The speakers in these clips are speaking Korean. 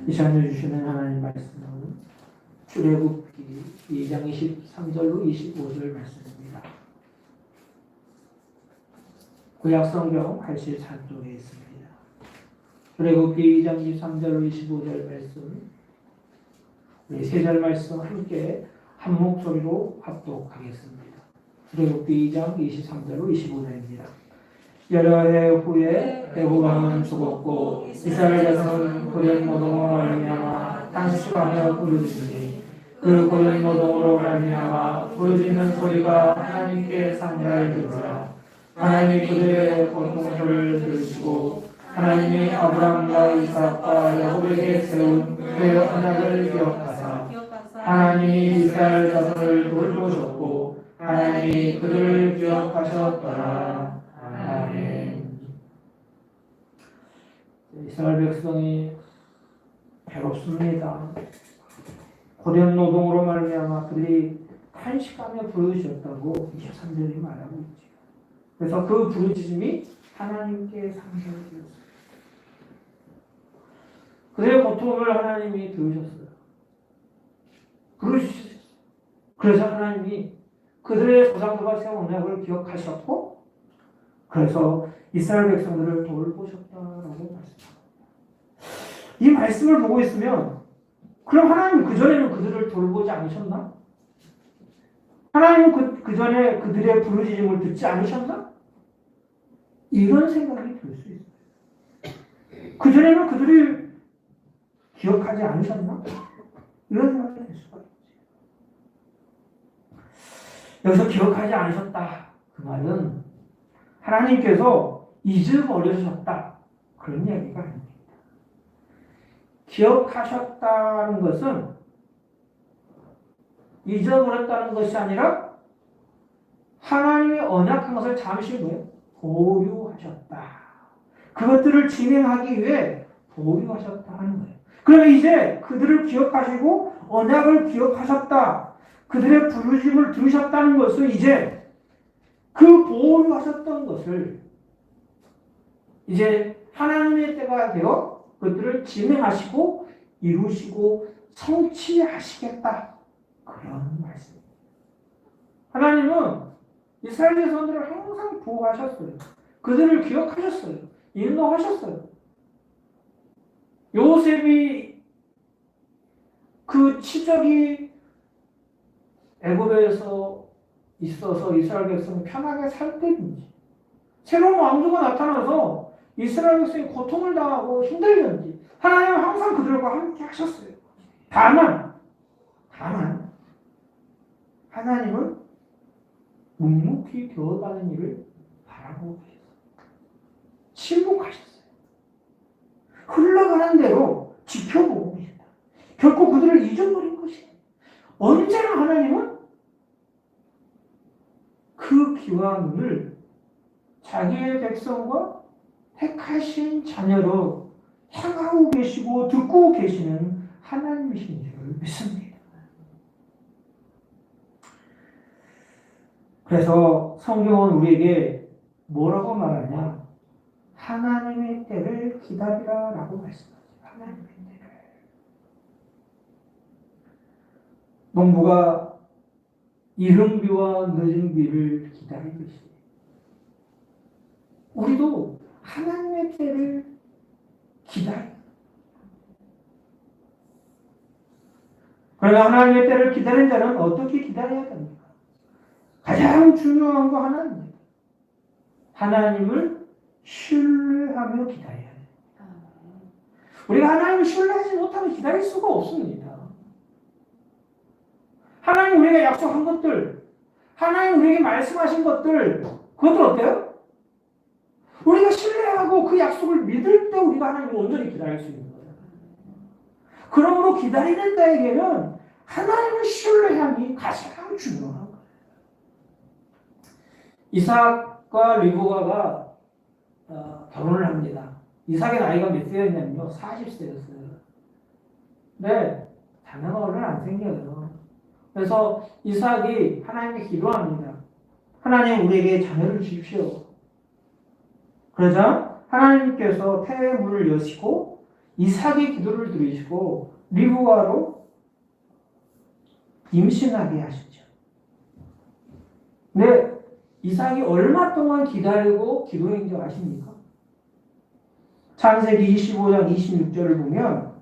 이 시간에 주시는 하나님 말씀은 출애굽기 2장 23절로 25절 말씀입니다. 구약 성경 84쪽에 있습니다. 출애굽기 2장 23절로 25절 말씀, 우리 세 절 말씀 함께 한 목소리로 합독하겠습니다. 출애굽기 2장 23절로 25절입니다. 여러 해 후에 레호밤은 죽었고 이스라엘 자손은 고련 노동으로 말미암아 탄식하며 부르짖으니 그 고련 노동으로 말미암아 부르짖는 소리가 하나님께 상달을 들으라. 하나님이 그들의 고통을 들으시고 하나님이 아브라함과 이삭과 야곱에게 세운 그 언약을 기억하사 하나님이 이스라엘 자손을 돌보셨고 하나님이 그들을 기억하셨더라. 아멘. 이스라엘 백성이 괴롭습니다. 고된 노동으로 말미암아 그들이 탄식하며 부르짖었다고 23절이 말하고 있죠. 그래서 그 부르짖음이 하나님께 상달되었습니다. 그들의 고통을 하나님이 들으셨어요. 부르짖으셨어요. 그래서 하나님이 그들의 조상들과 세운 언약을 기억하셨고 그래서 이스라엘 백성들을 돌보셨다라고 말씀합니다. 이 말씀을 보고 있으면 그럼 하나님은 그전에는 그들을 돌보지 않으셨나? 하나님은 그전에 그들의 부르짖음을 듣지 않으셨나? 이런 생각이 들 수 있어요. 그전에는 그들이 기억하지 않으셨나? 이런 생각이 들 수가 있어요. 여기서 기억하지 않으셨다. 그 말은 하나님께서 잊어버리셨다. 그런 이야기가 아닙니다. 기억하셨다는 것은 잊어버렸다는 것이 아니라 하나님의 언약한 것을 잠시 후에 보류하셨다. 그것들을 진행하기 위해 보류하셨다 하는 거예요. 그러면 이제 그들을 기억하시고 언약을 기억하셨다. 그들의 부르심을 들으셨다는 것은 이제 그 보류하셨던 것을 이제 하나님의 때가 되어 그것들을 진행하시고 이루시고 성취하시겠다. 그런 말씀입니다. 하나님은 이스라엘 자손들을 항상 보호하셨어요. 그들을 기억하셨어요. 인도하셨어요. 요셉이 그 치적이 애굽에서 있어서 이스라엘 백성이 편하게 살 때인지 새로운 왕조가 나타나서 이스라엘 백성이 고통을 당하고 힘들는지 하나님은 항상 그들과 함께 하셨어요. 다만 하나님은 묵묵히 되어가는 일을 바라보고 계셨어요. 침묵하셨어요. 흘러가는 대로 지켜보고 계신다. 결코 그들을 잊어버린 것이 언제나 하나님은 그 귀와 눈을 자기의 백성과 택하신 자녀로 향하고 계시고 듣고 계시는 하나님이신 줄 믿습니다. 그래서 성경은 우리에게 뭐라고 말하냐? 하나님의 때를 기다리라 라고 말씀하죠. 하나님의 때를. 농부가 이른 비와 늦은 비를 기다리듯이 우리도 하나님의 때를 기다려요. 그러나 하나님의 때를 기다리는 자는 어떻게 기다려야 됩니까? 가장 중요한 거 하나입니다. 하나님을 신뢰하며 기다려야 돼요. 우리가 하나님을 신뢰하지 못하면 기다릴 수가 없습니다. 하나님 우리가 약속한 것들, 하나님 우리에게 말씀하신 것들, 그것들 어때요? 우리가 신뢰하고 그 약속을 믿을 때 우리가 하나님을 온전히 기다릴 수 있는 거예요. 그러므로 기다리는 자에게는 하나님을 신뢰함이 가장 중요한 거예요. 이삭과 리브가가 결혼을 합니다. 이삭의 나이가 몇 세였냐면요. 40세였어요. 네, 자녀가 얼른 안 생겨요. 그래서 이삭이 하나님께 기도합니다. 하나님 우리에게 자녀를 주십시오. 그러자 하나님께서 태의 문을 여시고 이삭의 기도를 들으시고 리브가로 임신하게 하시죠. 근데 이삭이 얼마 동안 기다리고 기도한 줄 아십니까? 창세기 25장 26절을 보면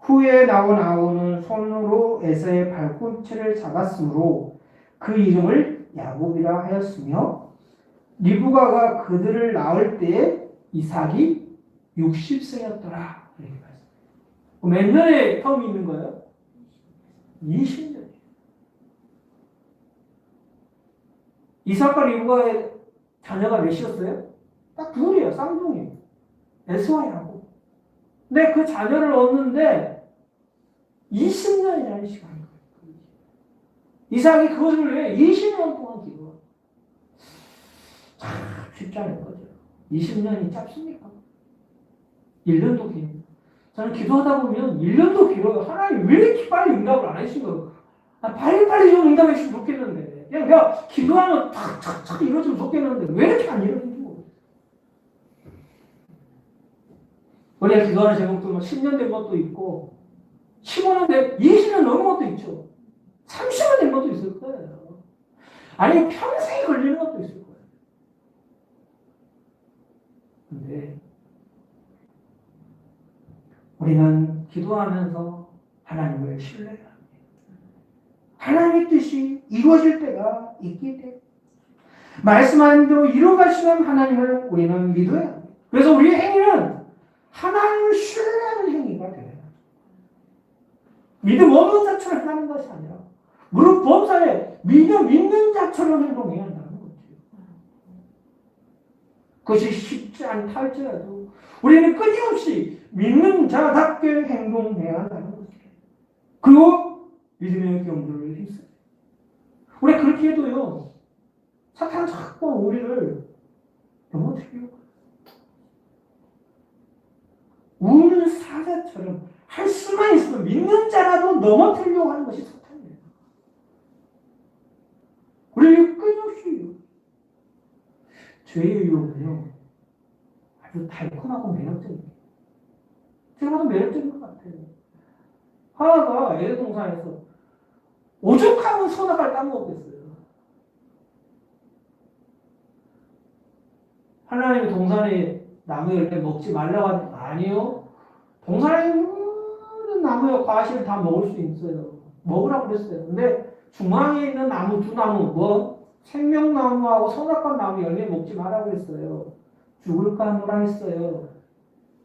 후에 나온 아우는 손으로 에서의 발꿈치를 잡았으므로 그 이름을 야곱이라 하였으며 리브가가 그들을 낳을 때에 이삭이 60세였더라. 이렇게 말씀합니다. 몇 년의 텀이 있는 거예요? 20년. 이삭과 리브가의 자녀가 몇이었어요? 딱 둘이에요. 쌍둥이. 에서와 야곱. 근데 그 자녀를 얻는데 20년이라는 시간이에요. 이삭이 그것을 위해 20년 동안 기도해요. 참 쉽지 않은 거죠. 20년이 짧습니까? 1년도 깁니다. 저는 기도하다 보면 1년도 길어요. 하나님 왜 이렇게 빨리 응답을 안 해주신 거예요? 빨리빨리 좀 응답해 주시면 좋겠는데. 그냥 내가 기도하면 탁탁탁 이러면 좋겠는데 왜 이렇게 안 이러는지 모르겠어요. 우리가 기도하는 제목도 10년 된 것도 있고 15년 된, 20년 넘은 것도 있죠. 30년 된 것도 있을 거예요. 아니면 평생이 걸리는 것도 있을 거예요. 근데 우리는 기도하면서 하나님을 신뢰해야 합니다. 하나님의 뜻이 이루어질 때가 있기 때문에 말씀하신 대로 이루어가시는 하나님을 우리는 믿어야 합니다. 그래서 우리의 행위는 하나님을 신뢰하는 행위가 돼요. 믿음 없는 자처럼 하는 것이 아니라 무릎 범사에 믿는 자처럼 행동해야 한다는 거죠. 그것이 쉽지 않다 할지라도 우리는 끊임없이 믿는 자답게 행동해야 한다는 거죠. 그리고 믿음의 경주를 힘써요. 우리 그렇게 해도요, 사탄은 자꾸 우리를 넘어뜨리려고 해요. 우는 사자처럼 할 수만 있으면 믿는 자라도 넘어뜨리려고 하는 것이 사탄이에요. 우리는 끊임없이 죄의 유혹은요, 아주 달콤하고 매력적이에요. 제가 봐도 매력적인 것 같아요. 하나가 에덴 동산에서 오죽하면 선악과를 따먹었겠어요. 하나님이 동산에 나무 열매 먹지 말라고 하는 아니요. 동산에 모든 나무의 과실을 다 먹을 수 있어요. 먹으라고 그랬어요. 근데 중앙에 있는 나무 두 나무, 생명나무하고 선악과 나무 열매 먹지 말라고 그랬어요. 죽을까 하노라 했어요.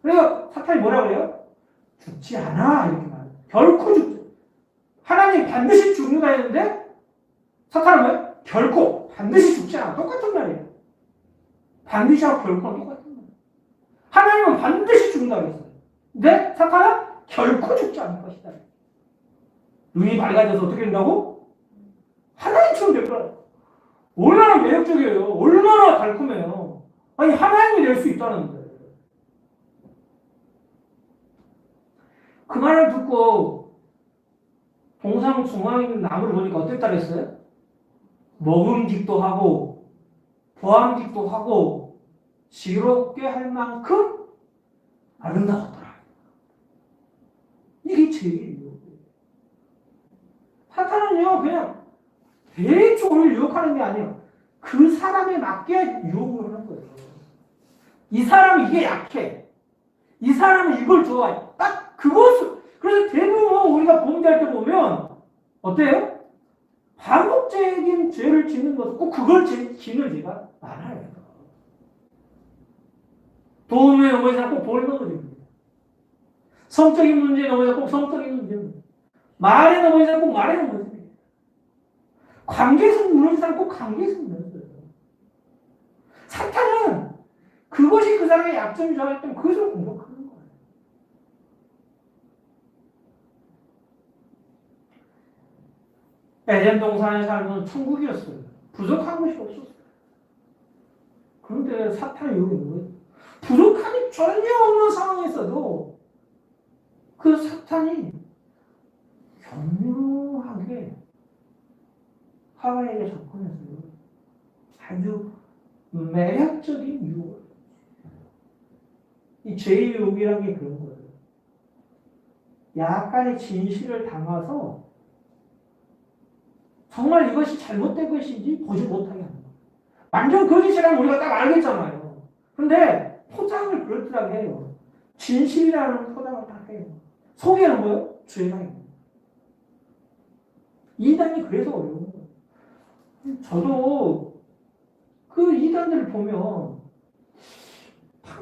그래서 사탄이 뭐라 그래요? 죽지 않아 이렇게 말해요. 결코 죽지. 하나님 반드시 죽는다 했는데 사탄은 뭐예요? 결코 반드시 죽지 않아. 똑같은 말이에요. 반드시하고 결코는 똑같은 말이에요. 하나님은 반드시 죽는다고 했어요. 근데 사탄은 결코 죽지 않을 것이다. 눈이 밝아져서 어떻게 된다고? 하나님처럼 될 거예요. 얼마나 매력적이에요. 얼마나 달콤해요. 아니 하나님이 될 수 있다는 거예요. 그 말을 듣고 동상 중앙에 있는 나무를 보니까 어땠다 그랬어요? 먹음직도 하고 보암직도 하고 지롭게 할 만큼 아름다웠더라. 이게 제일 유혹이에요. 사탄은요 그냥 대충 우리를 유혹하는 게 아니에요. 그 사람에 맞게 유혹을 하는 거예요. 이 사람이 이게 약해. 이 사람은 이걸 좋아해. 딱 그것을. 그래서 대부분 우리가 범죄할 때 보면 어때요? 반복적인 죄를 짓는 것은 꼭 그걸 짓는 죄가 많아요. 도움에 넘어지면 꼭 벌 넘어집니다. 성적인 문제에 넘어지면 꼭 성적인 문제입니다. 말에 넘어지면 꼭 말에 넘어집니다. 관계에서 무너진 사람 꼭 관계에서 무너져요. 사탄은 그것이 그 사람의 약점이 좋아했던 그것을 공격하는 거예요. 에덴 동산의 삶은 천국이었어요. 부족한 것이 없었어요. 그런데 사탄이 여기 있는 거예요. 부족함이 전혀 없는 상황에서도 그 사탄이 교묘하게 하와에게 접근해서 아주 매력적인 유혹을. 이 죄의 유혹이라는 게 그런 거예요. 약간의 진실을 담아서 정말 이것이 잘못된 것인지 보지 못하게 하는 거예요. 완전 거짓이라면 우리가 딱 알겠잖아요. 근데 포장을 그럴듯하게 해요. 진실이라는 포장을 딱 해요. 속에는 뭐예요? 죄가 이단이 그래서 어려운 거예요. 저도 그 이단들을 보면 다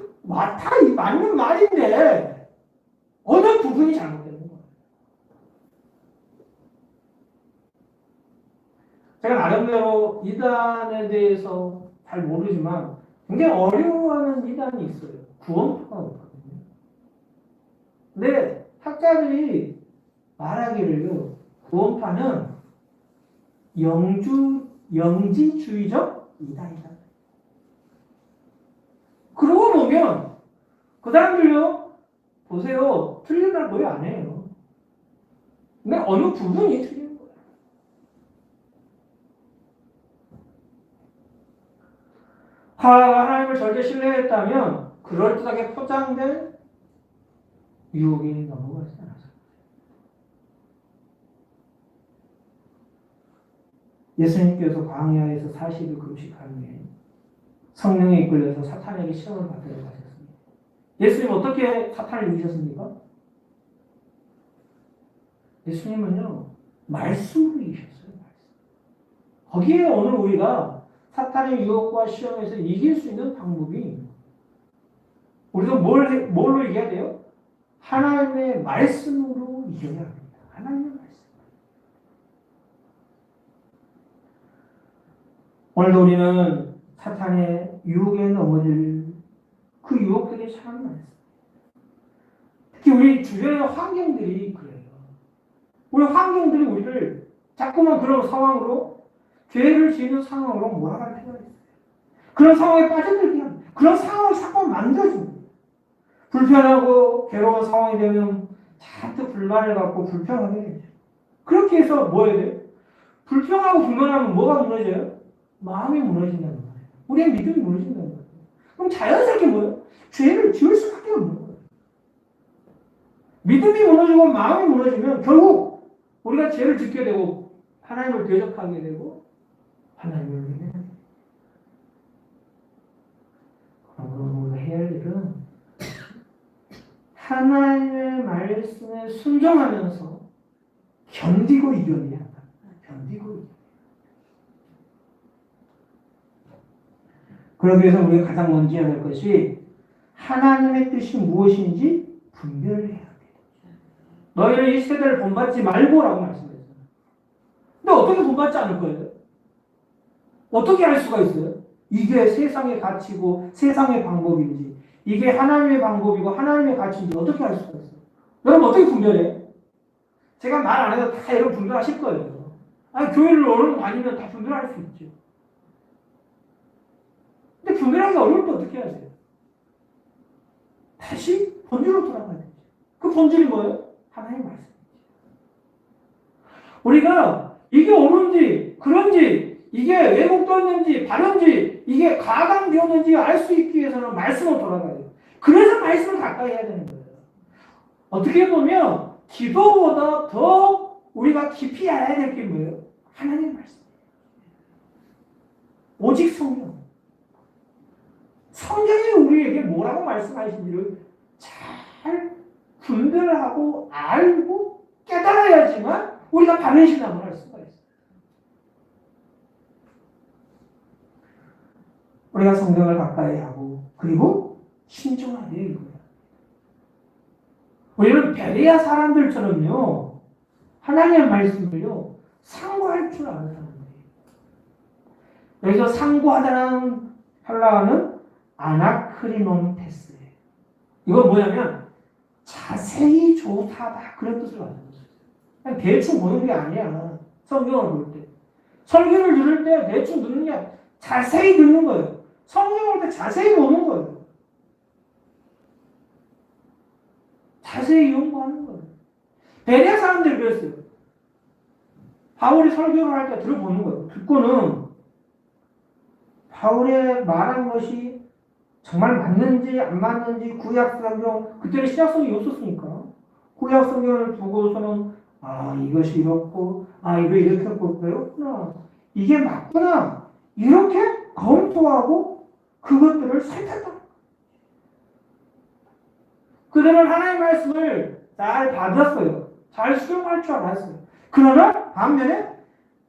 맞는 말인데 어느 부분이 잘못되는 거예요. 제가 나름대로 이단에 대해서 잘 모르지만 굉장히 어려워하는 이단이 있어요. 구원파가 있거든요. 근데 학자들이 말하기를요. 구원파는 영지주의적 이단이다. 그러고 보면 그 사람들요. 보세요. 틀린 말 거의 안 해요. 근데 어느 부분이 틀린 거예요. 하나님을 절대 신뢰했다면 그럴듯하게 포장된 유혹이 넘어가지 않았어요. 예수님께서 광야에서 40일 금식한 후에 성령에 이끌려서 사탄에게 시험을 받으러 가셨습니다. 예수님 어떻게 사탄을 이기셨습니까? 예수님은요, 말씀으로 이기셨어요. 거기에 오늘 우리가 사탄의 유혹과 시험에서 이길 수 있는 방법이 우리도 뭘로 이겨야 돼요? 하나님의 말씀으로 이겨야 합니다. 하나님의 말씀. 오늘도 우리는 사탄의 유혹에 넘어질 그 유혹들이 참 많습니다. 특히 우리 주변의 환경들이 그래요. 우리 환경들이 우리를 자꾸만 그런 상황으로 죄를 지는 상황으로 몰아갈 필요가 있어요. 그런 상황에 빠져들게 합니다. 그런 상황을 자꾸 만들어줍니다. 불편하고 괴로운 상황이 되면 잔뜩 불만을 갖고 불편하게 되죠. 그렇게 해서 뭐 해야 돼요? 불평하고 불만하면 뭐가 무너져요? 마음이 무너진다는 거예요. 우리의 믿음이 무너진다는 거예요. 그럼 자연스럽게 뭐예요? 죄를 지을 수밖에 없는 거예요. 믿음이 무너지고 마음이 무너지면 결국 우리가 죄를 짓게 되고 하나님을 대적하게 되고 하나님을 믿게 됩니다. 그러므로 우리가 해야 할 일은 하나님의 말씀에 순종하면서 견디고 이겨내야 한다. 견디고 이겨내야 한다. 그러기 위해서 우리가 가장 먼저 해야 할 것이 하나님의 뜻이 무엇인지 분별을 해야 돼요. 너희는 이 세대를 본받지 말고라고 말씀했어요. 근데 어떻게 본받지 않을 거예요? 어떻게 알 수가 있어요? 이게 세상의 가치고 세상의 방법인지 이게 하나님의 방법이고 하나님의 가치인지 어떻게 알 수가 있어요? 여러분 어떻게 분별해요? 제가 말 안 해도 다 여러분 분별하실 거예요. 아니 교회를 오늘 다니면 다 분별할 수 있죠. 근데 분별하기 어려울 때 어떻게 해야 돼요? 다시 본질로 돌아가야 되죠. 그 본질이 뭐예요? 하나님의 말씀이죠. 우리가 이게 옳은지 그런지 이게 왜곡되었는지 바른지 이게 가감되었는지 알 수 있기 위해서는 말씀으로 돌아가야 돼요. 그래서 말씀을 가까이 해야 되는 거예요. 어떻게 보면 기도보다 더 우리가 깊이 알아야 될 게 뭐예요? 하나님의 말씀이에요. 오직 성경. 성경이 우리에게 뭐라고 말씀하신지를 잘 분별하고 알고 깨달아야지만 우리가 바른 신앙을 할 수가 있어요. 우리가 성경을 가까이 하고 그리고 신중하게 읽어야 합니다. 우리는 베레아 사람들처럼요. 하나님의 말씀을요. 상고할 줄 아는 사람들이에요. 여기서 상고하다는 헬라어는 아나크리논테스예요. 이건 뭐냐면 자세히 좋다다 그런 뜻을 가지고 있어요. 그냥 대충 보는 게 아니야. 성경을 볼 때. 설교를 들을 때 대충 듣는 게 아니라 자세히 듣는 거예요. 성경을 볼 때 자세히 보는 거예요. 자세히 연구하는 거예요. 베레아 사람들이 그랬어요. 바울이 설교를 할 때 들어보는 거예요. 듣고는 바울의 말한 것이 정말 맞는지 안 맞는지 구약 성경 그때는 신약성이 없었으니까 구약 성경을 두고서는 이것이 이렇고 이거 이렇게 배웠구나. 이게 맞구나. 이렇게 검토하고 그것들을 선택한다. 그들은 하나님의 말씀을 잘 받았어요. 잘 수용할 줄 알았어요. 그러나 반면에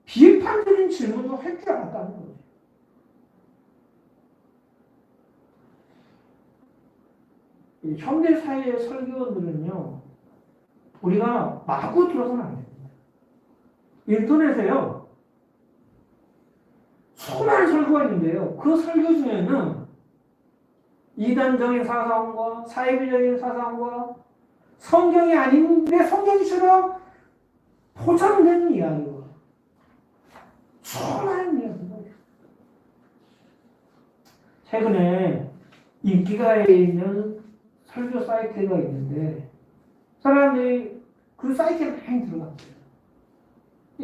비판적인 질문도 할 줄 알았다는 거죠. 이 현대 사회의 설교원들은요, 우리가 마구 들어서는 안 됩니다. 인터넷에요, 수많은 설교가 있는데요. 그 설교 중에는 이단적인 사상과 사회비적인 사상과 성경이 아닌데 성경처럼 포장된 이야기가 수많은 이야기가 있어요. 최근에 인기가에 있는 설교 사이트가 있는데 사람들이 그 사이트에 많이 들어갔어요.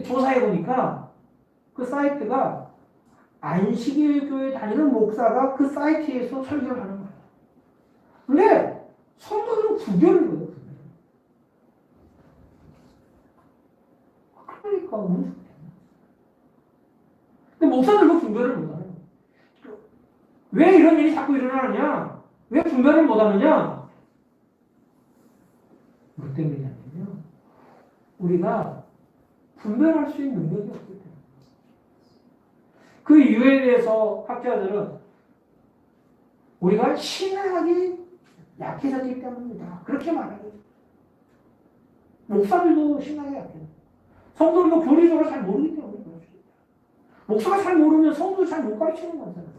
조사해보니까 그 사이트가 안식일교회 다니는 목사가 그 사이트에서 설교를 하는 거예요. 근데 성도들은 구별을 해요. 그러니까 너무 좋겠네. 근데 목사들도 분별을 못하는 거예요. 왜 이런 일이 자꾸 일어나느냐? 왜 분별을 못하느냐? 뭐 때문이냐면요, 우리가 분별할 수 있는 능력이 없기 때문에. 그 이유에 대해서 학자들은 우리가 신학이 약해졌기 때문이다. 그렇게 말하거든요. 목사들도 신학이 약해요. 성도들도 교리적으로 잘 모르기 때문에 그럴 수 있다. 목사가 잘 모르면 성도도 잘 못 가르치는 거잖아요.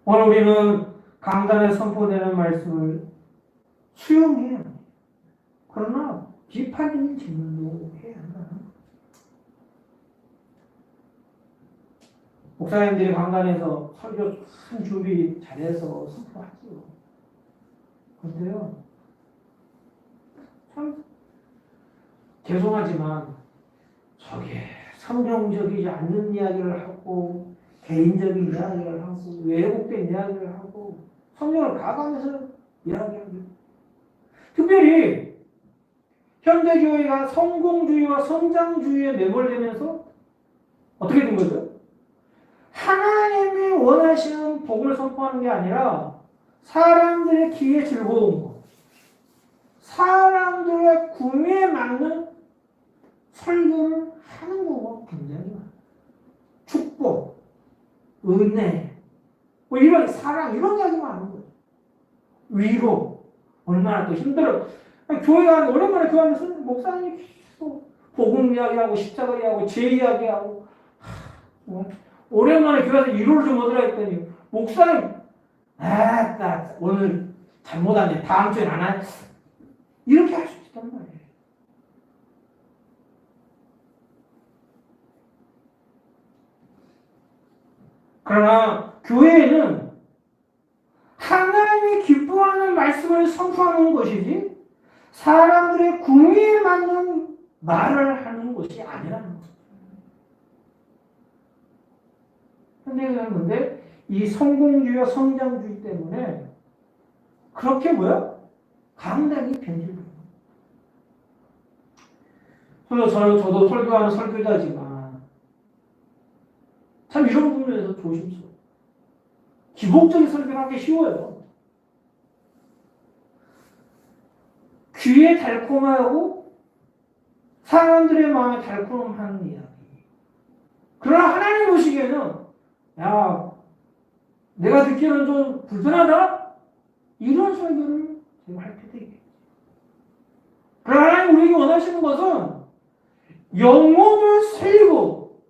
오늘 우리는 강단에 선포되는 말씀을 수용해야 합니다. 그러나 비판적인 질문도 해야 한다. 목사님들이 강단에서 설교 큰 준비 잘해서 선포하지요. 그런데요, 참 죄송하지만 저게 성경적이지 않는 이야기를 하고 개인적인 이야기를 하고 왜곡된 이야기를 하고 성경을 가감해서 이야기합니다. 특별히 현대교회가 성공주의와 성장주의에 매몰되면서 어떻게 된 거죠? 하나님이 원하시는 복을 선포하는 게 아니라 사람들의 귀에 즐거운 것, 사람들의 구미에 맞는 설교를 하는 거가 굉장히 많아요. 축복, 은혜, 뭐 이런 사랑, 이런 이야기만 하는 거예요. 위로, 얼마나 또 힘들어. 교회 안에, 오랜만에 교회 안에서 목사님이 계속 복음 이야기하고 십자가 이야기하고 죄 이야기하고 오랜만에 교회에서 위로를 좀 얻으라 했더니 목사님 나 오늘 잘못하네. 다음 주엔 안 할. 이렇게 할 수 있단 말이에요. 그러나 교회에는 하나님이 기뻐하는 말씀을 선포하는 것이지 사람들의 구미에 맞는 말을 하는 것이 아니라는 거죠. 현대교회는 근데 이 성공주의와 성장주의 때문에 그렇게 강당이 변질돼요. 저도 설교하는 설교자지만 참 이런 부분에서 조심스러워요. 기복적인 설교를 하기 쉬워요. 귀에 달콤하고 사람들의 마음에 달콤한 이야기. 그러나 하나님 보시기에는 내가 듣기에는 좀 불편하다? 이런 설교를 제가 할 필요도 있겠죠. 그러나 하나님 우리에게 원하시는 것은 영혼을 살리고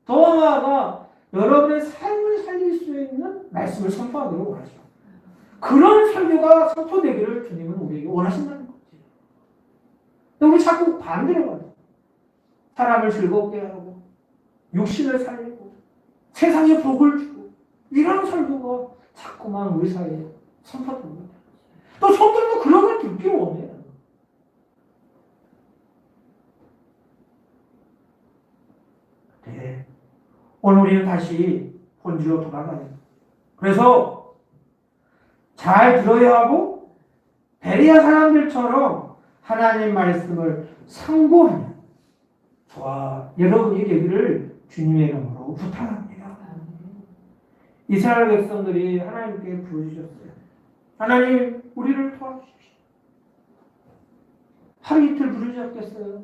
더 나아가 여러분의 삶을 살릴 수 있는 말씀을 선포하기를 원하시죠. 그런 설교가 선포되기를 주님은 우리에게 원하신다는 거지. 근데 우리 자꾸 반대로 가요. 사람을 즐겁게 하고 육신을 살리고 세상에 복을 주고 이런 설교가 자꾸만 우리 사이에 선포됩니다. 또 성도들도 그런 걸 듣기 원해요. 네. 오늘 우리는 다시 본질로 돌아가요. 그래서 잘 들어야 하고 베레아 사람들처럼 하나님 말씀을 상고하는 저와 여러분이 되기를 주님의 이름으로 부탁합니다. 이스라엘 백성들이 하나님께 부르짖었어요. 하나님, 우리를 도와주십시오. 하루 이틀 부르짖었겠어요.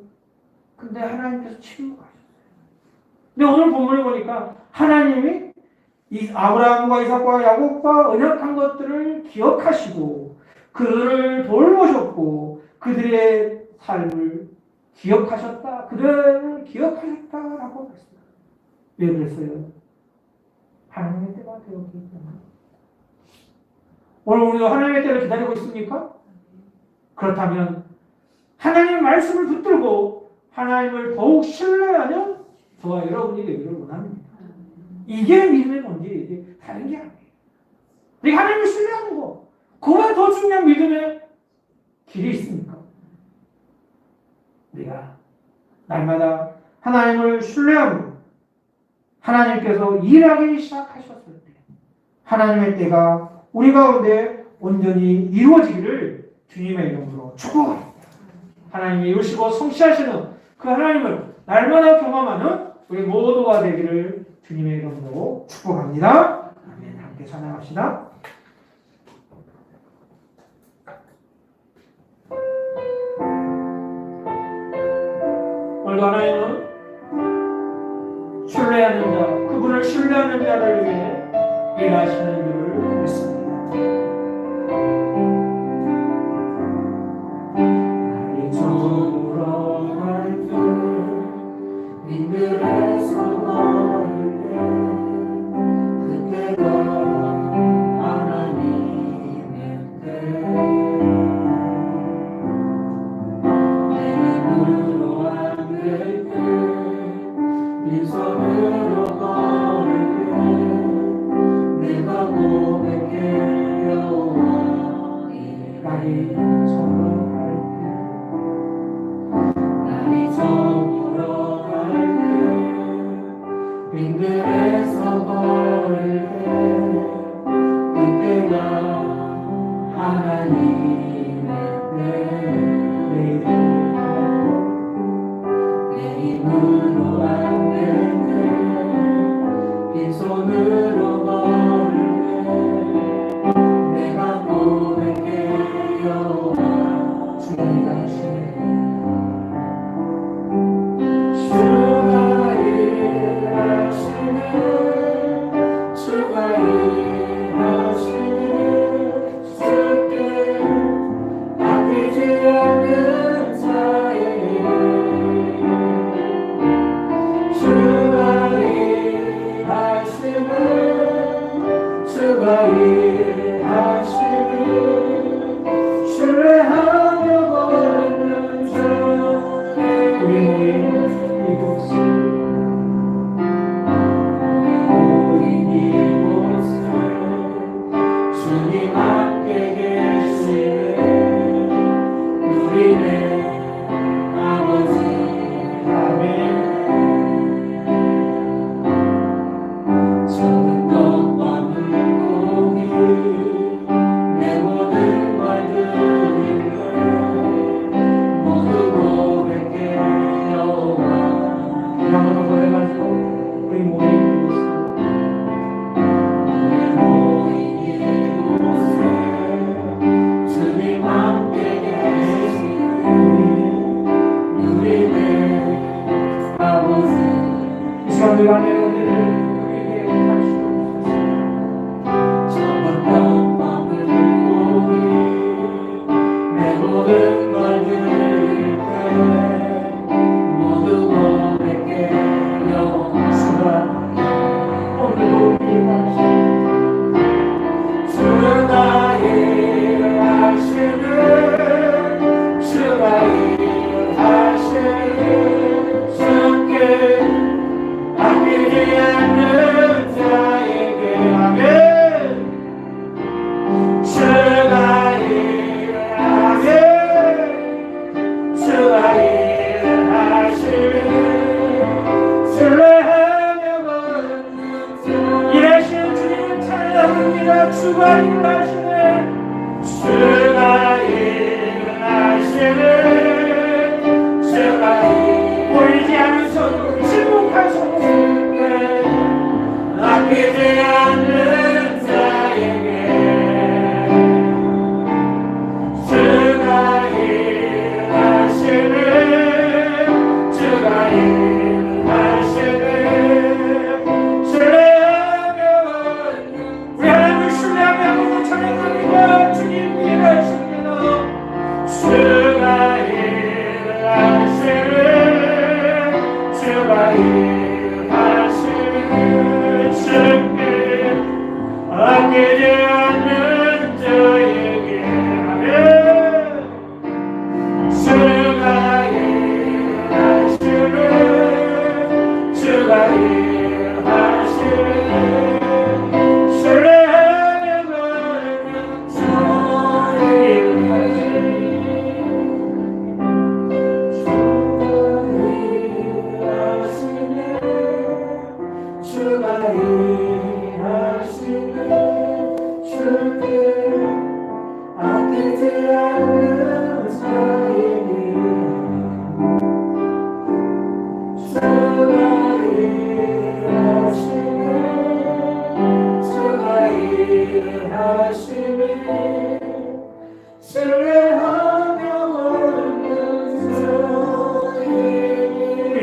근데 하나님께서 침묵하셨어요. 근데 오늘 본문에 보니까 하나님이 이 아브라함과 이삭과 야곱과 언약한 것들을 기억하시고 그들을 돌보셨고 그들의 삶을 기억하셨다. 그들을 기억하셨다라고 했습니다. 왜 그랬어요? 하나님의 때가 되었기 때문에. 오늘 우리가 하나님의 때를 기다리고 있습니까? 그렇다면 하나님의 말씀을 붙들고 하나님을 더욱 신뢰하는 저와 여러분이 되기를 원합니다. 이게 믿음의 본질이지 다른 게 아니에요. 내가 하나님을 신뢰하는 거, 그보다 더 중요한 믿음의 길이 있습니까? 우리가 날마다 하나님을 신뢰하고 하나님께서 일하기 시작하셨을 때 하나님의 때가 우리 가운데 온전히 이루어지기를 주님의 이름으로 축복합니다. 하나님이 이루시고 성취하시는 그 하나님을 날마다 경험하는 우리 모두가 되기를 주님의 이름으로 축복합니다. 아멘. 함께 찬양합시다. 오늘도 하나님은 신뢰하는 자, 그분을 신뢰하는 자를 위해 일하시는 줄을 믿습니다. 나의 저물어 갈 때, 민들에서 걸을 때, 그때가 하나님의 때. 내 힘으로 안 될 때, 빈손으로 걸을 때 내가 고백해 여호와 날이 저물어 갈 때 빈들에서 걸을 때 그때가 하나님의 때 내 힘으로 안 될 때 빈손으로 걸을 때 내가 고백해 여호와 주님이시네. 주가 일하시네 주가 일하시네 주께 아끼지 않는 자에게 주가 일하시네 주가 일하시네 신뢰하며 걷는 자 우리 모인 이곳에 주님 함께 계시네 누리네 아버지 아멘. 적은 떡과 물고기 내 모든 말들인데 모두 고백해 여호와 이랑으로 고백하시고 우리 모인 이곳에 주가 일하시네 주가 일하시네 주가 보이지 않으셔도 침묵하셔도 아끼지 않는 자에게 주가 일하시네 주가 일하시네 신뢰하며 우리 하나님을 신뢰하며 찬양합니다. 주님 일하십니다. 주가 일하시네 주가 일하시네 주께 아끼지 않는 자에게 아멘 주가 일하시네 주가 일하시네 신뢰하며 주가 일하시네 주가 일하시네 주께 아끼지 않는 자에게 주가 일하시네 주가 일하시네 신뢰하며